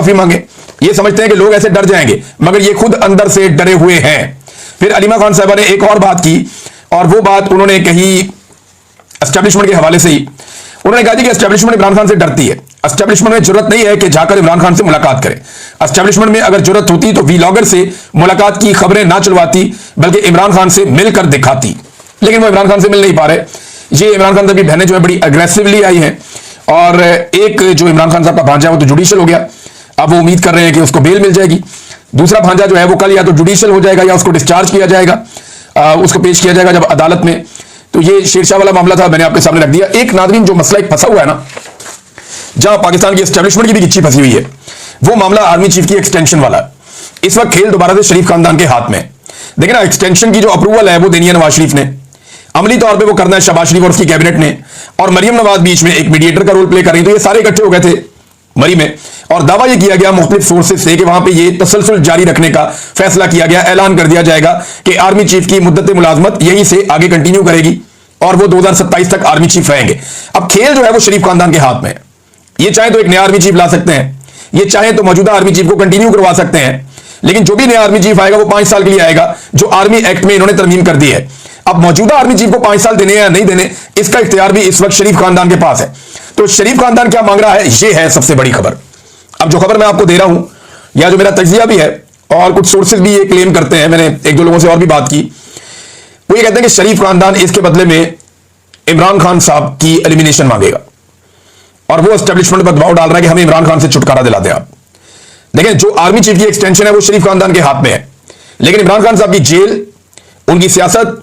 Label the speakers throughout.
Speaker 1: माफी मांगे। ये समझते हैं कि लोग ऐसे डर जाएंगे, मगर ये खुद अंदर से डरे हुए हैं। फिर अलीमा खान साहबा ने एक और बात की, और वो बात उन्होंने कही एस्टेब्लिशमेंट के हवाले से ही। उन्होंने कहा कि एस्टेब्लिशमेंट इमरान खान से डरती है। एस्टेब्लिशमेंट में जरूरत नहीं है कि जाकर इमरान खान से मुलाकात करे। एस्टेब्लिशमेंट में अगर जरूरत होती तो वीलॉगर से मुलाकात की खबरें ना चलवाती, बल्कि इमरान खान से मिलकर दिखाती। लेकिन वो इमरान खान से मिल नहीं पा रहे। ये इमरान खान साहब की बहनें जो है बड़ी अग्रेसिवली आई हैं, और एक जो इमरान खान साहब का भांजा है वो तो जुडिशियल हो गया। अब वो उम्मीद कर रहे हैं कि उसको बेल मिल जाएगी। दूसरा भांजा जो है वो कल या तो जुडिशियल हो जाएगा या उसको डिस्चार्ज किया जाएगा, उसको पेश किया जाएगा जब अदालत में। तो ये शेरशाह वाला मामला था, मैंने आपके सामने रख दिया। एक नाज़रीन जो मसला एक फंसा हुआ है ना, जहां पाकिस्तान की एस्टेब्लिशमेंट की भी गिच्ची फंसी हुई है, वो मामला आर्मी चीफ की एक्सटेंशन वाला। इस वक्त खेल दोबारा से शरीफ खानदान के हाथ में। देखिए ना, एक्सटेंशन की जो अप्रूवल है वो देनी है नवाज शरीफ ने, अमली तौर पे वो करना है शहबाज शरीफ और उसकी कैबिनेट ने, और मरियम नवाज बीच में एक मीडिएटर का रोल प्ले कर रही। तो ये सारे इकट्ठे हो गए थे मरी में, और दावा ये किया गया मुख्तलिफ सोर्सेज से कि वहां पे ये तसलसल जारी रखने का फैसला किया गया। ऐलान कर दिया जाएगा कि आर्मी चीफ की मुद्दत मुलाजमत यहीं से आगे कंटिन्यू करेगी और वो 2027 तक आर्मी चीफ रहेंगे। अब खेल जो है वो शरीफ खानदान के हाथ में है। ये चाहे तो एक नया आर्मी चीफ ला सकते हैं, ये चाहे तो मौजूदा आर्मी चीफ को कंटिन्यू करवा सकते हैं, लेकिन जो भी नया आर्मी चीफ आएगा वो 5 साल के लिए आएगा, जो आर्मी एक्ट में इन्होंने तरमीम कर दी है। अब मौजूदा आर्मी चीफ को 5 साल देने या नहीं देने, इसका इख्तियार भी इस वक्त शरीफ खानदान के पास है। तो शरीफ खानदान क्या मांग रहा है, ये है सबसे बड़ी खबर। अब जो खबर मैं आपको दे रहा हूं, या जो मेरा तज्जिया भी है, और कुछ सोर्सेज भी ये क्लेम करते हैं, मैंने एक दो लोगों से और भी बात की, वो ये कहते हैं कि शरीफ खानदान इसके बदले में इमरान खान साहब की एलिमिनेशन मांगेगा, और वो एस्टेब्लिशमेंट पर दबाव डाल रहा है कि हमें इमरान खान से छुटकारा दिला दें। आप देखें, जो आर्मी चीफ की एक्सटेंशन है वो शरीफ खानदान के हाथ में है, लेकिन इमरान खान साहब की जेल, उनकी सियासत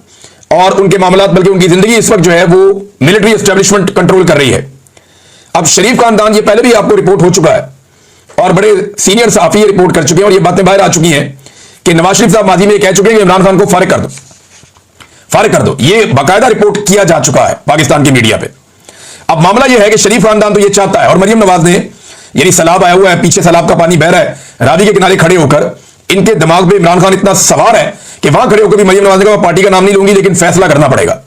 Speaker 1: और उनके मामलात, बल्कि उनकी जिंदगी इस वक्त जो है वो मिलिट्री एस्टेब्लिशमेंट कंट्रोल कर रही है। अब शरीफ खानदान, ये पहले भी आपको रिपोर्ट हो चुका है, और बड़े सीनियर सहाफी ये रिपोर्ट कर चुके हैं, और ये बातें बाहर आ चुकी हैं कि नवाज शरीफ साहब माजी में कह चुके हैं कि इमरान खान को फारिग कर दो, फारिग कर दो। ये बाकायदा रिपोर्ट किया जा चुका है पाकिस्तान की मीडिया पे। अब मामला यह है कि शरीफ खानदान तो ये चाहता है, और मरियम नवाज ने, यानी सैलाब आया हुआ है, पीछे सैलाब का पानी बह रहा है, रावी के किनारे खड़े होकर इनके दिमाग में इमरान खान इतना सवार है कि वहां खड़े होकर भी मरियम नवाज ने कहा पार्टी का नाम नहीं लूंगी, लेकिन फैसला करना पड़ेगा।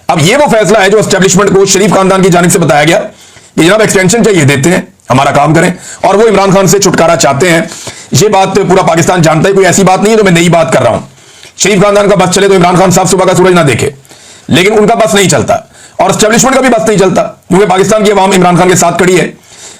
Speaker 1: अब ये वो फैसला है जो एस्टेब्लिशमेंट को शरीफ खानदान की जानिब से बताया गया कि जनाब एक्सटेंशन चाहिए, देते हैं, हमारा काम करें, और वो इमरान खान से छुटकारा चाहते हैं। ये बात पूरा पाकिस्तान जानता है, कोई ऐसी बात नहीं है जो मैं नई बात कर रहा हूं। शरीफ खानदान का बस चले तो इमरान खान साहब सुबह का सूरज ना देखे, लेकिन उनका बस नहीं चलता, और एस्टेब्लिशमेंट का भी बस नहीं चलता, क्योंकि पाकिस्तान की आवाम इमरान खान के साथ खड़ी है।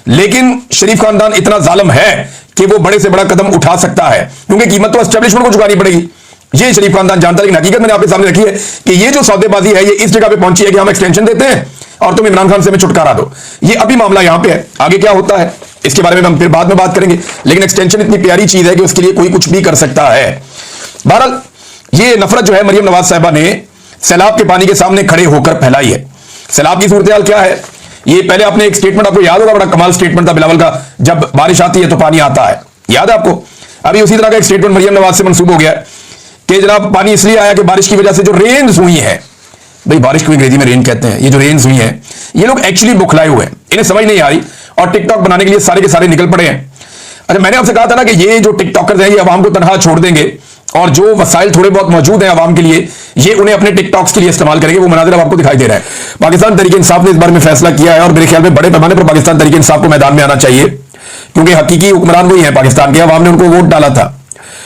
Speaker 1: लेकिन शरीफ खानदान इतना जालिम है कि वो बड़े से बड़ा कदम उठा सकता है, क्योंकि कीमत तो एस्टेब्लिशमेंट को चुकानी पड़ेगी। ये शरीफ खानदान जानता है, लेकिन हकीकत मैंने आपके सामने रखी है कि ये जो सौदेबाजी है ये इस जगह पे पहुंची है कि हम एक्सटेंशन देते हैं और तुम इमरान खान से हमें छुटकारा दो। ये अभी मामला यहां पे है, आगे क्या होता है इसके बारे में हम फिर बाद में बात करेंगे, लेकिन एक्सटेंशन इतनी प्यारी चीज है कि उसके लिए कोई कुछ भी कर सकता है। बहरहाल ये नफरत जो है मरियम नवाज साहिबा ने सैलाब के पानी के सामने खड़े होकर फैलाई है। सैलाब की सूरत क्या है, ये पहले आपने एक स्टेटमेंट आपको याद होगा, बड़ा कमाल स्टेटमेंट था बिलावल का, जब बारिश आती है तो पानी आता है, याद है आपको। अभी उसी तरह का एक स्टेटमेंट मरियम नवाज से मंसूब हो गया कि जनाब पानी इसलिए आया कि बारिश की वजह से जो रेन्स हुई है, भाई बारिश को अंग्रेजी में रेन कहते हैं, ये जो रेन्स हुई है ये लोग एक्चुअली बुखलाए हुए हैं, इन्हें समझ नहीं आ रही, और टिकटॉक बनाने के लिए सारे के सारे निकल पड़े हैं। अच्छा, मैंने आपसे कहा था ना कि ये जो टिकटॉकर्स हैं ये आवाम को तनहा छोड़ देंगे, और जो वसाइल थोड़े बहुत मौजूद हैं आवाम के लिए ये उन्हें अपने टिकटॉक्स के लिए इस्तेमाल करेंगे। वो मनाजिर अब आपको दिखाई दे रहा है। पाकिस्तान तहरीक इंसाफ ने इस बार में फैसला किया है, और मेरे ख्याल में बड़े पैमाने पर पाकिस्तान तहरीक इंसाफ को मैदान में आना चाहिए, क्योंकि हकीकी हुक्मरान वही है पाकिस्तान के। आवाम ने उनको वोट डाला था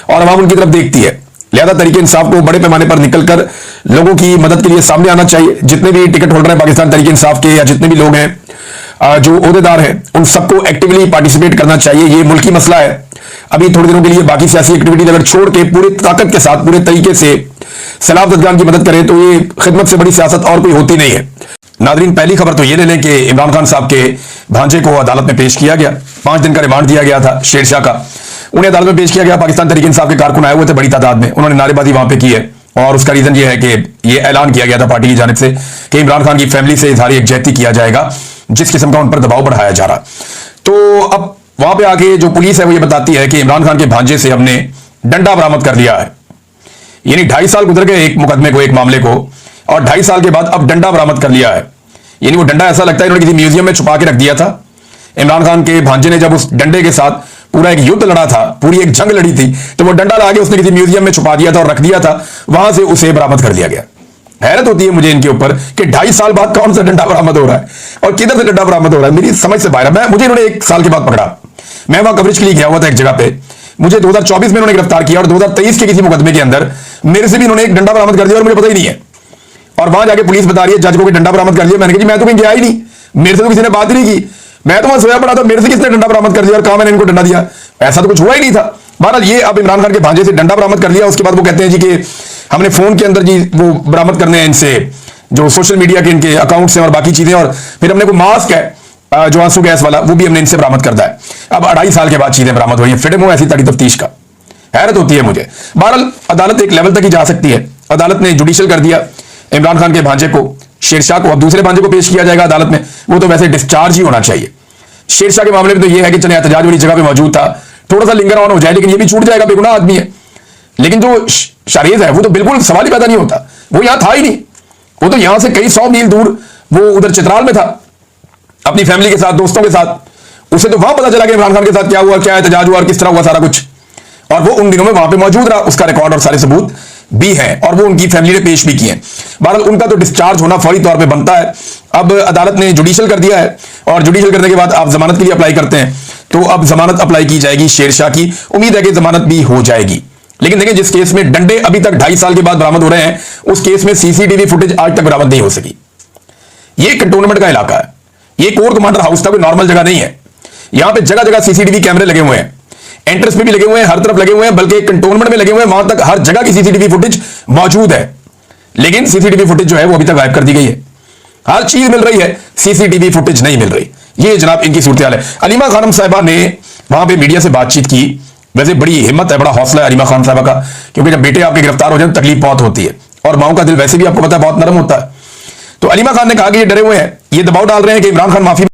Speaker 1: और आवाम उनकी तरफ देखती है, लिहाजा तहरीक इंसाफ को बड़े पैमाने पर निकलकर लोगों की मदद के लिए सामने आना चाहिए। जितने भी टिकट होल्डर हैं पाकिस्तान तहरीक इंसाफ के, या जितने भी लोग हैं जो ओहदेदार हैं, उन सबको एक्टिवली पार्टिसिपेट करना चाहिए। ये मुल्की मसला है। अभी थोड़े दिनों के लिए बाकी सियासी एक्टिविटीज अगर छोड़ के पूरी ताकत के साथ पूरे तरीके से सैलाब ज़दगान की मदद करें तो ये खिदमत से बड़ी सियासत और कोई होती नहीं है। नादरीन, पहली खबर तो ये ले लें कि इमरान खान साहब के भांजे को अदालत में पेश किया गया। 5 दिन का रिमांड दिया गया था शेरशाह का, उन्हें अदालत में पेश किया गया। पाकिस्तान तहरीक इंसाफ के कारकुन आए हुए थे बड़ी तादाद में, उन्होंने नारेबाजी वहां पे की है, और उसका रीजन ये है कि ये ऐलान किया गया था पार्टी की जानिब से कि इमरान खान की फैमिली से इजहार यकजहती किया जाएगा, जिस किस्म का उन पर दबाव बढ़ाया जा रहा। तो अब वहां पे आके जो पुलिस है वो ये बताती है कि इमरान खान के भांजे से हमने डंडा बरामद कर लिया है। यानी 2.5 साल गुजर गए एक मुकदमे को, एक मामले को, और 2.5 साल के बाद अब डंडा बरामद कर लिया है। यानी वो डंडा ऐसा लगता है इन्होंने किसी म्यूजियम में छुपा के रख दिया था। इमरान खान के भांजे ने जब उस डंडे के साथ पूरा एक युद्ध लड़ा था, पूरी एक जंग लड़ी थी, तो वो डंडा ला के उसने किसी म्यूजियम में छुपा दिया था और रख दिया था, वहां से उसे बरामद कर लिया गया। हैरत होती है मुझे इनके ऊपर कि 2.5 साल बाद कौन सा डंडा बरामद हो रहा है और किधर से डंडा बरामद हो रहा है, मेरी समझ से बाहर है। मुझे इन्होंने 1 साल के बाद पकड़ा, मैं वहां कवरेज के लिए गया हुआ था एक जगह पे, मुझे 2024 में उन्होंने गिरफ्तार किया और 2023 के किसी मुकदमे के अंदर मेरे से भी उन्होंने एक डंडा बरामद कर दिया और मुझे पता ही नहीं है। और वहां जाके पुलिस बता रही है जज को कि डंडा बरामद कर लिया। मैंने कहा जी मैं तो कहीं गया ही नहीं, मेरे से तो किसी ने बात ही नहीं की, मैं तो वहां सोया पड़ा था, मेरे से किसने डंडा बरामद कर दिया और कहा मैंने इनको डंडा दिया? ऐसा तो कुछ हुआ ही नहीं था। बहरहाल ये अब इमरान खान के भांजे से डंडा बरामद कर लिया, उसके बाद वो कहते हैं जी कि हमने फोन के अंदर जी वो बरामद करने हैं इनसे जो सोशल मीडिया के इनके अकाउंट्स हैं और बाकी चीजें, और फिर हमने कोई मास्क है जो आंसू गैस वाला वो भी हमने इनसे बरामद करता है। अब 2.5 साल के बाद चीजें बरामद हुई है, फिर वो ऐसी तड़ी तफ्तीश का हैरत होती है मुझे। बहरहाल अदालत एक लेवल तक ही जा सकती है। अदालत ने जुडिशियल कर दिया इमरान खान के भांजे को, शेरशाह को। अब दूसरे भांजे को पेश किया जाएगा अदालत में, वो तो वैसे डिस्चार्ज ही होना चाहिए। शेरशाह के मामले में तो ये है कि चले एहतजाज वाली जगह पे मौजूद था, थोड़ा सा लिंगर ऑन हो जाए, लेकिन ये भी छूट जाएगा, बेगुनाह आदमी है। लेकिन जो शारेज है वो तो बिल्कुल सवाल ही पैदा नहीं होता, वो यहां था ही नहीं, वो तो यहां से कई 100 मील दूर वो उधर चित्राल में था अपनी फैमिली के साथ, दोस्तों के साथ। उसे तो वहां पता चला कि इमरान खान के साथ क्या हुआ, क्या एहतजाज हुआ और किस तरह हुआ सारा कुछ, और वो उन दिनों में वहां पे मौजूद रहा, उसका रिकॉर्ड और सारे सबूत भी हैं और वो उनकी फैमिली ने पेश भी किए हैं। बहरहाल उनका तो डिस्चार्ज होना फौरी तौर पे बनता है। अब अदालत ने जुडिशियल कर दिया है और जुडिशियल करने के बाद आप जमानत के लिए अप्लाई करते हैं, तो अब जमानत अप्लाई की जाएगी शेरशाह की। उम्मीद है कि जमानत भी हो जाएगी। लेकिन देखिए जिस केस में डंडे अभी तक 2.5 साल के बाद बरामद हो रहे हैं, उस केस में सीसीटीवी फुटेज आज तक बरामद नहीं हो सकी। ये कंटोनमेंट का इलाका है, ये कोर कमांडर हाउस था, कोई नॉर्मल जगह नहीं है। यहां पे जगह जगह सीसीटीवी कैमरे लगे हुए हैं, एंट्रेंस में भी लगे हुए हैं, हर तरफ लगे हुए हैं, बल्कि कंटोनमेंट में लगे हुए हैं, वहां तक हर जगह की सीसीटीवी फुटेज मौजूद है। लेकिन सीसीटीवी फुटेज जो है वो अभी तक गायब कर दी गई है। हर चीज मिल रही है, सीसीटीवी फुटेज नहीं मिल रही। ये जनाब इनकी सूरत हाल है। अलीमा खानम साहिबा ने वहां पे मीडिया से बातचीत की। वैसे बड़ी हिम्मत है, बड़ा हौसला है अलीमा खान साहिबा का, क्योंकि जब बेटे आपके गिरफ्तार हो जाए तकलीफ बहुत होती है और माओ का दिल वैसे भी आपको पता है बहुत नरम होता है। तो अलीमा खान ने कहा कि ये डरे हुए हैं, ये दबाव डाल रहे हैं कि इमरान खान माफी